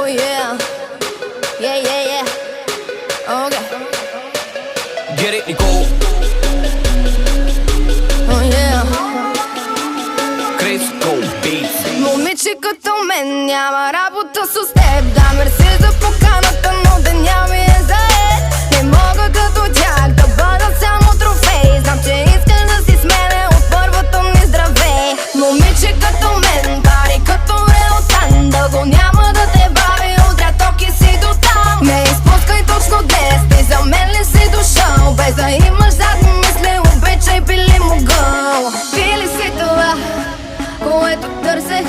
yeah. Yeah, yeah, yeah. Okay. Get it, Nicole. Oh, yeah. Cresco Beats. Момиче като мен няма работа с теб. Да, мерси за поканата, но деня ми е заед. Не мога като тях да бъда само трофей. Знам, че искаш да си с мене от първото ми здравей. Момиче като мен, пари като реотан. Дълго няма да те бави, отрятоки си до там. Не изпускай точно днес, ти за мен ли си дошъл? Без да имаш задни мисли, обичай би ли могъл? Би ли си това, което търсех?